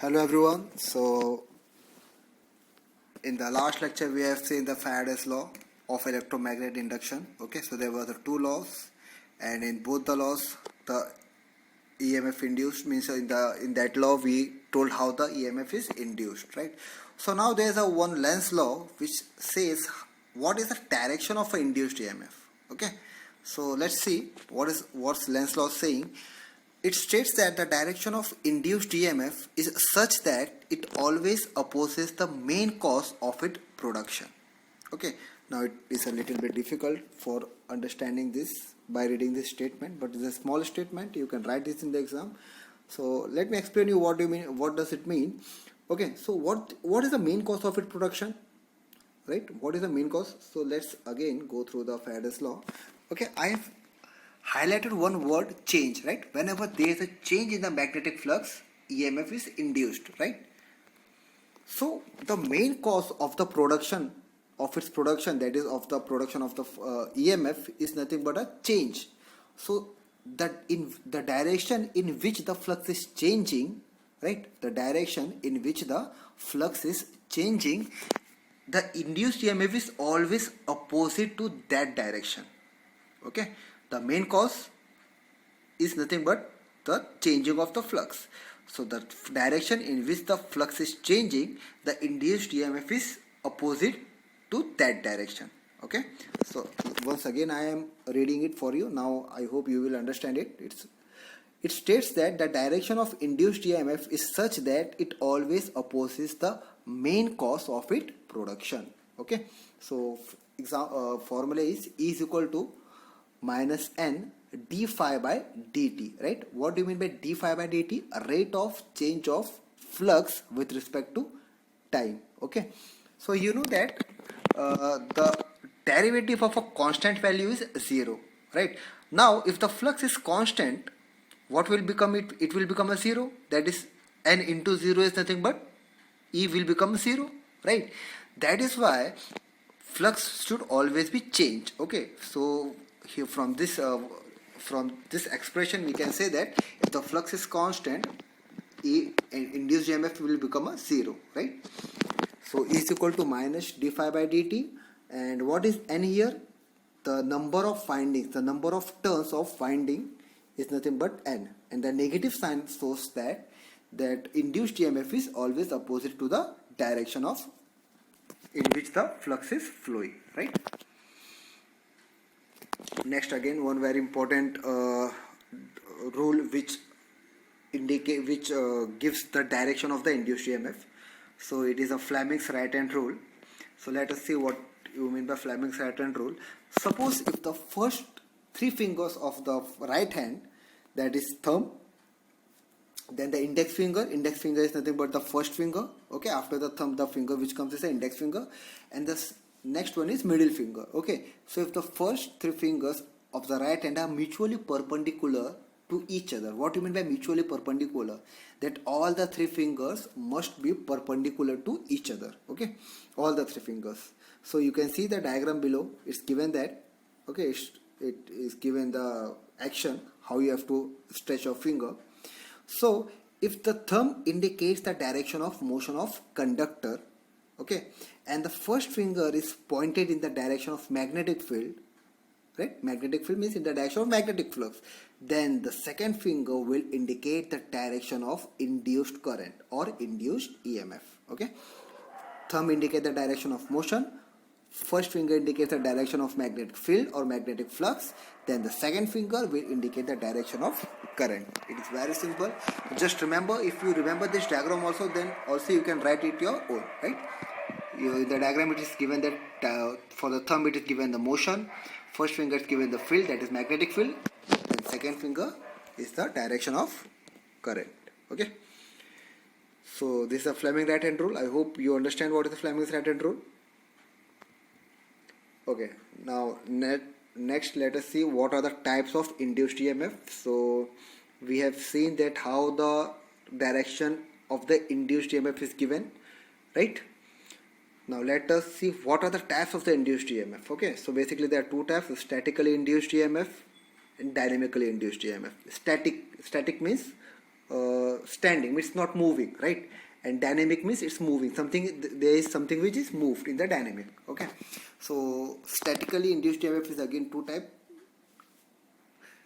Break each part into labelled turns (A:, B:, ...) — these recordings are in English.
A: Hello everyone. So in the last lecture we have seen the Faraday's law of electromagnetic induction. Okay, so there were the two laws, and in both the laws the EMF induced means in that law we told how the EMF is induced, right? So now there is a one Lenz law which says what is the direction of an induced EMF. Okay, so let's see what's Lenz law saying. It states that the direction of induced EMF is such that it always opposes the main cause of its production. Okay, now it is a little bit difficult for understanding this by reading this statement, but it's a small statement. You can write this in the exam. So let me explain you what do you mean. What does it mean? Okay, so what is the main cause of its production? Right? What is the main cause? So let's again go through the Faraday's law. Okay, I have highlighted one word, change, right? Whenever there is a change in the magnetic flux, EMF is induced, right? So the main cause of the production of its production, that is of the production of the EMF, is nothing but a change. So that in the direction in which the flux is changing, right? The direction in which the flux is changing, the induced EMF is always opposite to that direction. Okay, the main cause is nothing but the changing of the flux. So the direction in which the flux is changing, the induced EMF is opposite to that direction. Okay, so once again I am reading it for you. Now I hope you will understand it. It states that the direction of induced EMF is such that it always opposes the main cause of its production. Okay, so formula is E is equal to minus n d phi by dt, right? What do you mean by d phi by dt? A rate of change of flux with respect to time. Okay, so you know that the derivative of a constant value is 0, right? Now if the flux is constant, what will become it? It will become a 0. That is, n into 0 is nothing but E will become 0, right? That is why flux should always be changed. Okay, so here from this expression we can say that if the flux is constant, induced EMF will become a 0, right? So E is equal to minus d phi by dt, and what is n here? The number of windings, the number of turns of winding is nothing but n, and the negative sign shows that induced EMF is always opposite to the direction of in which the flux is flowing, right? Next, again, one very important rule which gives the direction of the induced EMF. So it is a Fleming's right hand rule. So let us see what you mean by Fleming's right hand rule. Suppose if the first three fingers of the right hand, that is thumb, then the index finger is nothing but the first finger. Okay, after the thumb, the finger which comes is the index finger, and the next one is middle finger. Okay, so if the first three fingers of the right hand are mutually perpendicular to each other, what do you mean by mutually perpendicular? That all the three fingers must be perpendicular to each other. Okay, all the three fingers. So you can see the diagram below. It's given that. Okay, it is given the action how you have to stretch your finger. So if the thumb indicates the direction of motion of conductor, okay, and the first finger is pointed in the direction of magnetic field, right? Magnetic field means in the direction of magnetic flux. Then the second finger will indicate the direction of induced current or induced EMF. Okay, thumb indicates the direction of motion. First finger indicates the direction of magnetic field or magnetic flux. Then the second finger will indicate the direction of current. It is very simple. Just remember, if you remember this diagram also, then also you can write it your own, right? In the diagram it is given that for the thumb it is given the motion, first finger is given the field, that is magnetic field, and second finger is the direction of current. Okay, so this is a Fleming right hand rule. I hope you understand what is the Fleming's right hand rule. Okay, now next let us see what are the types of induced EMF. So we have seen that how the direction of the induced EMF is given, right? Now let us see what are the types of the induced EMF. Okay, so basically there are two types: statically induced EMF and dynamically induced EMF. Static means standing, means not moving, right? And dynamic means it's moving. There is something which is moved in the dynamic. Okay. So statically induced EMF is again two type.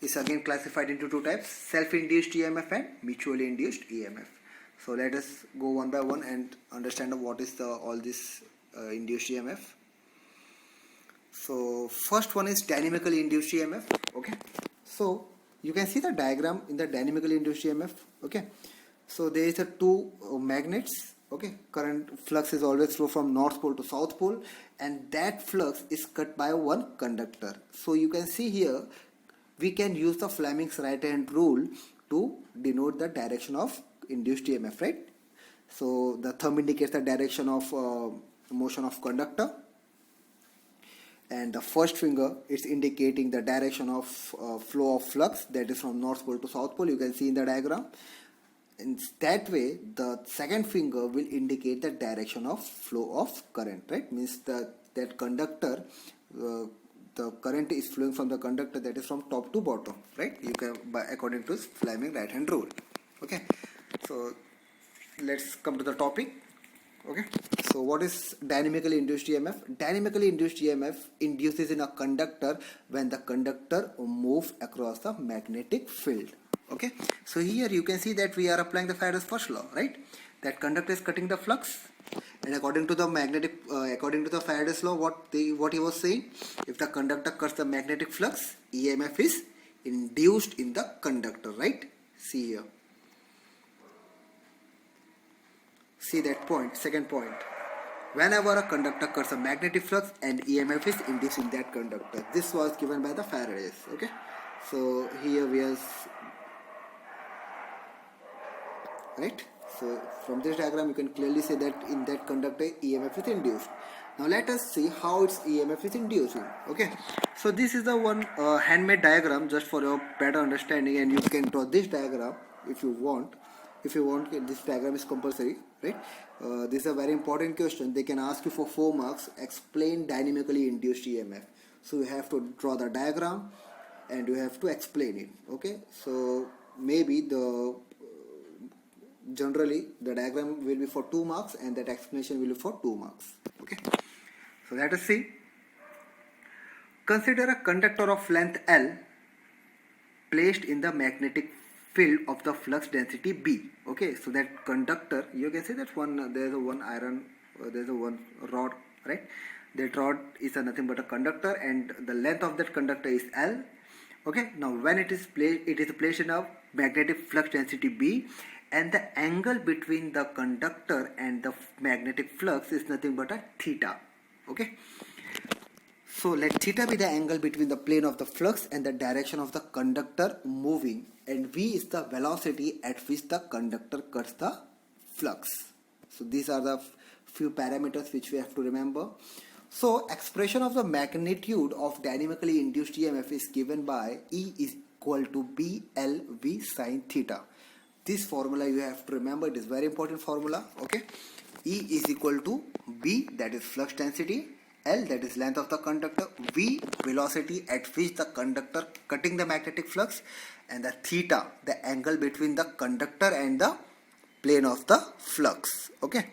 A: Is again classified into two types: self-induced EMF and mutually induced EMF. So let us go one by one and understand what is all this induced EMF. So first one is dynamically induced EMF. Okay. So you can see the diagram in the dynamically induced EMF. Okay. So there is a two magnets. Okay. Current flux is always flow from north pole to south pole, and that flux is cut by one conductor. So you can see here we can use the Fleming's right hand rule to denote the direction of induced EMF, right? So the thumb indicates the direction of motion of conductor, and the first finger is indicating the direction of flow of flux, that is from north pole to south pole. You can see in the diagram. In that way, the second finger will indicate the direction of flow of current, right? Means that conductor, the current is flowing from the conductor, that is from top to bottom, right? You can, according to Fleming right hand rule. Okay. So let's come to the topic. Okay. So what is dynamically induced EMF? Dynamically induced EMF induces in a conductor when the conductor moves across the magnetic field. Okay. So here you can see that we are applying the Faraday's first law, right? That conductor is cutting the flux, and according to the Faraday's law, what he was saying, if the conductor cuts the magnetic flux, EMF is induced in the conductor, right? See here. See that point, second point. Whenever a conductor cuts a magnetic flux, and EMF is induced in that conductor. This was given by the Faraday's. Okay. So here we are, right? So from this diagram you can clearly say that in that conductor EMF is induced. Now let us see how its EMF is inducing. Okay. So this is the one handmade diagram just for your better understanding, and you can draw this diagram if you want. If you want, this diagram is compulsory, right? This is a very important question. They can ask you for 4 marks. Explain dynamically induced EMF. So you have to draw the diagram and you have to explain it. Okay. So maybe generally the diagram will be for 2 marks and that explanation will be for 2 marks. Okay. So let us see. Consider a conductor of length L placed in the magnetic field of the flux density B. Okay, so that conductor, you can see that there's a one rod, right? That rod is nothing but a conductor, and the length of that conductor is L. Okay, now when it is placed in a magnetic flux density B, and the angle between the conductor and the magnetic flux is nothing but a theta. Okay. So let theta be the angle between the plane of the flux and the direction of the conductor moving, and v is the velocity at which the conductor cuts the flux. So these are the few parameters which we have to remember. So expression of the magnitude of dynamically induced EMF is given by E is equal to BLV sin theta. This formula you have to remember. It is very important formula. Okay, E is equal to B, that is flux density, L, that is length of the conductor, V, velocity at which the conductor cutting the magnetic flux, and the theta, the angle between the conductor and the plane of the flux. Okay.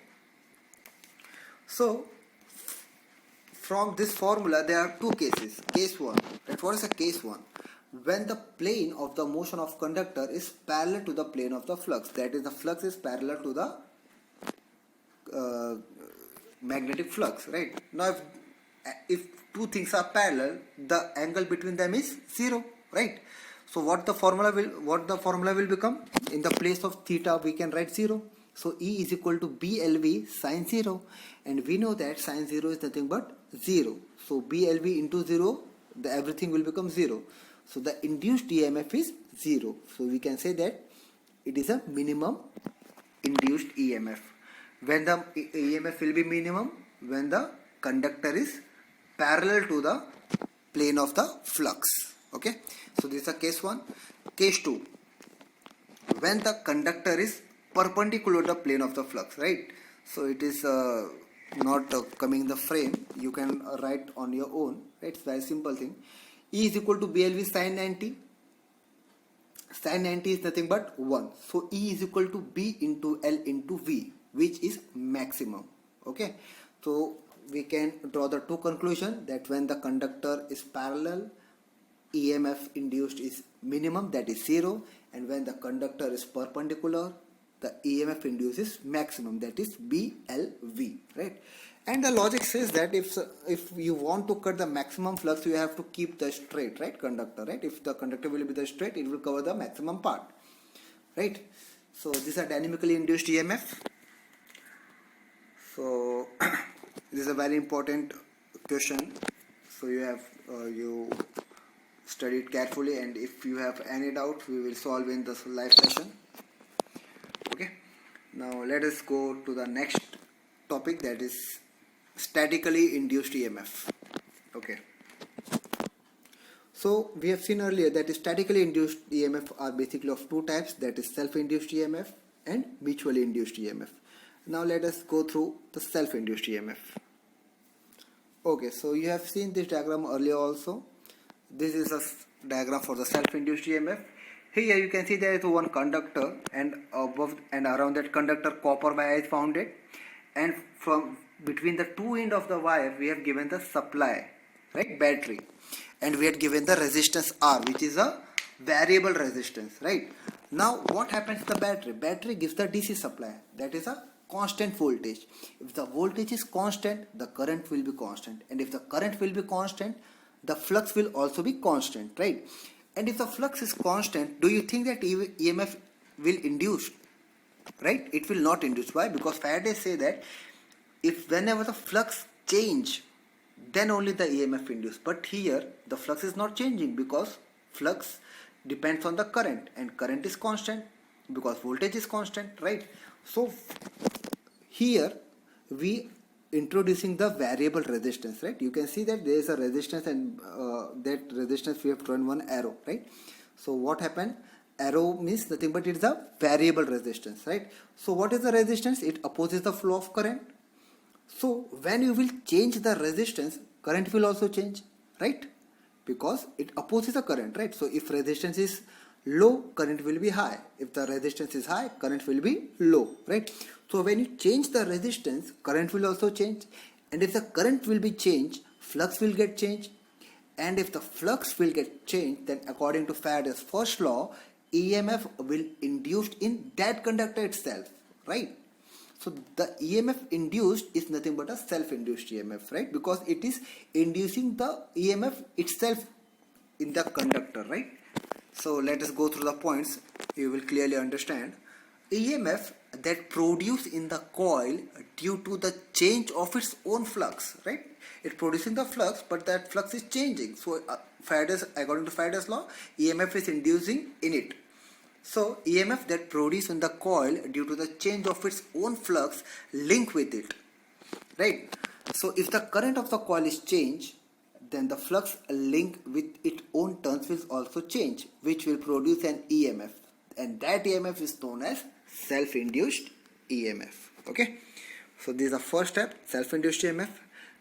A: So from this formula there are 2 cases. Case 1. What is a case 1? When the plane of the motion of conductor is parallel to the plane of the flux, that is the flux is parallel to the magnetic flux, right? Now if 2 things are parallel, the angle between them is 0, right? So what the formula will become? In the place of theta we can write 0. So E is equal to BLV sin 0, and we know that sin 0 is nothing but 0. So BLV into 0, everything will become 0. So the induced EMF is 0. So we can say that it is a minimum induced EMF. When the EMF will be minimum? When the conductor is parallel to the plane of the flux. Okay. So this is a case 1. Case 2. When the conductor is perpendicular to the plane of the flux, right? So it is not coming in the frame. You can write on your own. Right? It's very simple thing. E is equal to BLV sin 90. Sin 90 is nothing but 1. So E is equal to B into L into V, which is maximum. Okay. So we can draw the two conclusions that when the conductor is parallel, EMF induced is minimum, that is 0, and when the conductor is perpendicular, the EMF induced is maximum, that is BLV, right? And the logic says that if you want to cut the maximum flux, you have to keep the straight, right, conductor, right? If the conductor will be the straight, it will cover the maximum part, right? So these are dynamically induced EMF. So this is a very important question. So you have you study it carefully, and if you have any doubt, we will solve in this live session. Okay. Now let us go to the next topic, that is statically induced EMF. Okay. So we have seen earlier that statically induced EMF are basically of two types, that is self-induced EMF and mutually induced EMF. Now let us go through the self-induced EMF. Okay, so you have seen this diagram earlier also. This is a diagram for the self-induced EMF. Here you can see there is one conductor, and above and around that conductor copper wire is founded, and from between the two ends of the wire we have given the supply, right, battery, and we had given the resistance R, which is a variable resistance, right? Now what happens to the battery? Battery gives the DC supply, that is a constant voltage. If the voltage is constant, the current will be constant, and if the current will be constant, the flux will also be constant, right? And if the flux is constant, do you think that EMF will induce? Right? It will not induce. Why? Because Faraday say that if whenever the flux change, then only the EMF induced. But here the flux is not changing, because flux depends on the current, and current is constant because voltage is constant, right? So here we introducing the variable resistance, right? You can see that there is a resistance, and that resistance we have drawn one arrow, right? So what happened? Arrow means nothing but it is a variable resistance, right? So what is the resistance? It opposes the flow of current. So when you will change the resistance, current will also change, right? Because it opposes the current, right? So if resistance is low, current will be high. If the resistance is high, current will be low, right? So when you change the resistance, current will also change, and if the current will be changed, flux will get changed, and if the flux will get changed, then according to Faraday's first law, EMF will induced in that conductor itself, right? So the EMF induced is nothing but a self-induced EMF, right? Because it is inducing the EMF itself in the conductor, right? So let us go through the points, you will clearly understand. EMF that produce in the coil due to the change of its own flux, right? It producing the flux, but that flux is changing. So according to Faraday's law, EMF is inducing in it. So EMF that produce in the coil due to the change of its own flux link with it, right? So if the current of the coil is changed, then the flux link with its own turns will also change, which will produce an EMF, and that EMF is known as self-induced EMF. Okay, so this is the first step, self-induced EMF.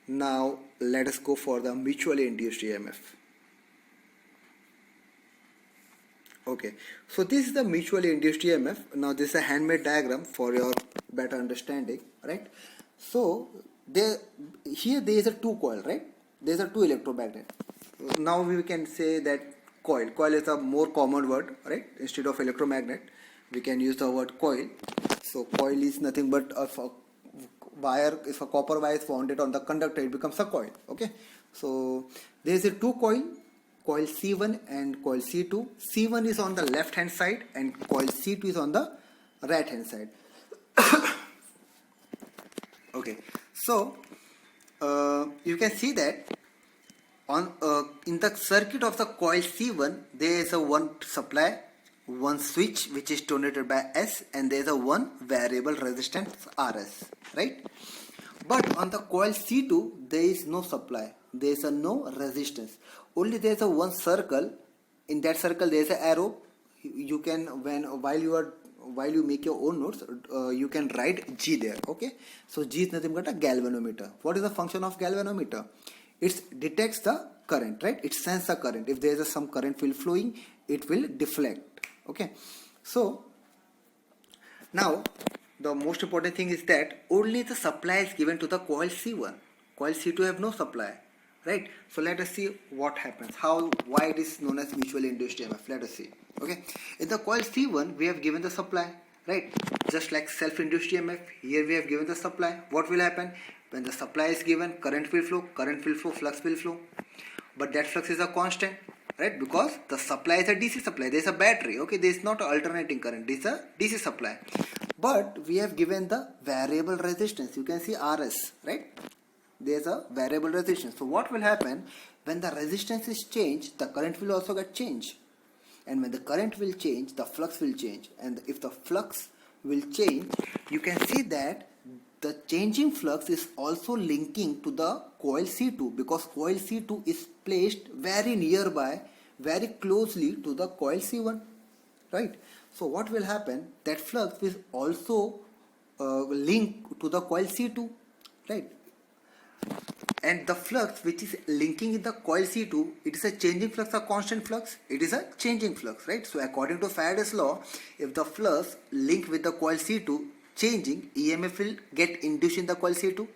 A: Now let us go for the mutually induced EMF. Okay, so this is the mutually induced EMF. Now this is a handmade diagram for your better understanding, right? So here there is a two coil, right? There is a two electromagnet. Now we can say that coil is a more common word, right? Instead of electromagnet, we can use the word coil. So coil is nothing but a wire. If a copper wire is wounded on the conductor, it becomes a coil. Okay, so there is a two coil C1 and coil C2. C1 is on the left hand side and coil C2 is on the right hand side. Okay, so you can see that on in the circuit of the coil C1 there is a one supply, one switch which is denoted by S, and there is a one variable resistance RS, right? But on the coil C2 there is no supply, there is a no resistance, only there is a one circle. In that circle there is an arrow. You can while you make your own notes, you can write G there. Okay, so G is nothing but a galvanometer. What is the function of galvanometer? It detects the current, right? It senses the current. If there is some current will flowing, it will deflect. Okay, so now the most important thing is that only the supply is given to the coil C1. Coil C2 have no supply, right? So let us see what happens, why it is known as mutually induced EMF. Let us see. Okay, in the coil C1 we have given the supply, right? Just like self-induced EMF, here we have given the supply. What will happen when the supply is given? Current will flow, flux will flow, but that flux is a constant, right? Because the supply is a DC supply, there is a battery. Okay, there is not an alternating current, this is a DC supply, but we have given the variable resistance. You can see RS, right? There is a variable resistance. So what will happen when the resistance is changed, the current will also get changed, and when the current will change, the flux will change. And if the flux will change, you can see that the changing flux is also linking to the coil C2, because coil C2 is placed very nearby, very closely to the coil C1, right? So what will happen, that flux will also link to the coil C2, right? And the flux which is linking in the coil C2, it is a changing flux or constant flux? It is a changing flux, right? So according to Faraday's law, if the flux link with the coil C2 changing, EMF will get induced in the coil C2,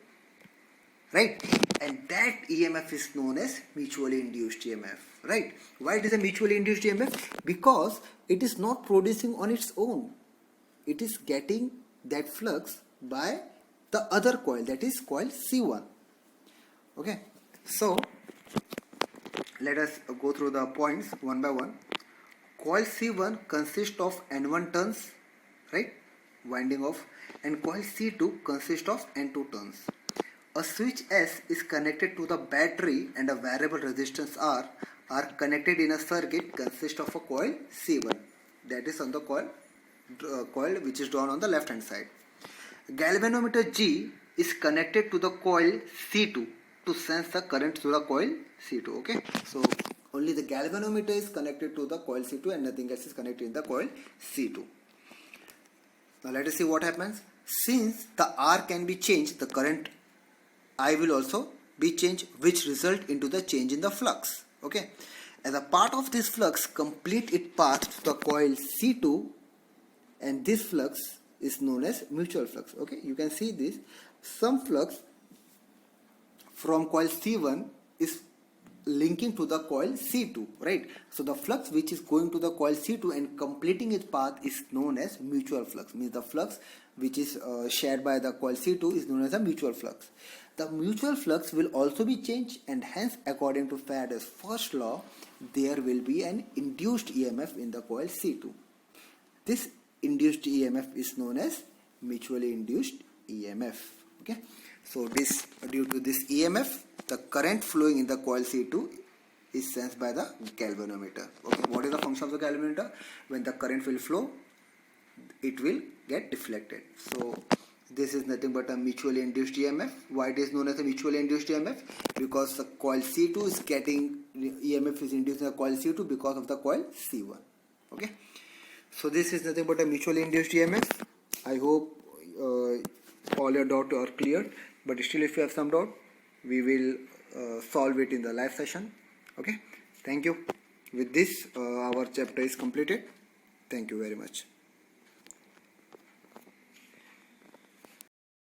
A: right? And that EMF is known as mutually induced EMF, right? Why it is a mutually induced EMF? Because it is not producing on its own. It is getting that flux by the other coil, that is coil C1. Okay, so let us go through the points one by one. Coil C1 consists of N1 turns, right, winding off, and coil C2 consists of N2 turns. A switch S is connected to the battery and a variable resistance R are connected in a circuit consist of a coil C1, that is on the coil which is drawn on the left hand side. Galvanometer G is connected to the coil C2 to sense the current through the coil C2. Okay, so only the galvanometer is connected to the coil C2 and nothing else is connected in the coil C2. Now let us see what happens. Since the R can be changed, the current I will also be changed, which result into the change in the flux. Okay, as a part of this flux complete its path to the coil C2, and this flux is known as mutual flux. Okay, you can see this, some flux from coil C1 is linking to the coil C2, right? So the flux which is going to the coil C2 and completing its path is known as mutual flux. Means the flux which is shared by the coil C2 is known as a mutual flux. The mutual flux will also be changed, and hence according to Faraday's first law, there will be an induced EMF in the coil C2. This induced EMF is known as mutually induced EMF. Okay, so this, due to this EMF, the current flowing in the coil C2 is sensed by the galvanometer. Okay, what is the function of the galvanometer? When the current will flow, it will get deflected. So this is nothing but a mutually induced EMF. Why it is known as a mutually induced EMF? Because the coil C2 is getting EMF is induced in the coil C2 because of the coil C1. Okay, so this is nothing but a mutually induced EMF. I hope all your doubts are clear, but still if you have some doubt, we will solve it in the live session. Okay, thank you. With this our chapter is completed. Thank you very much.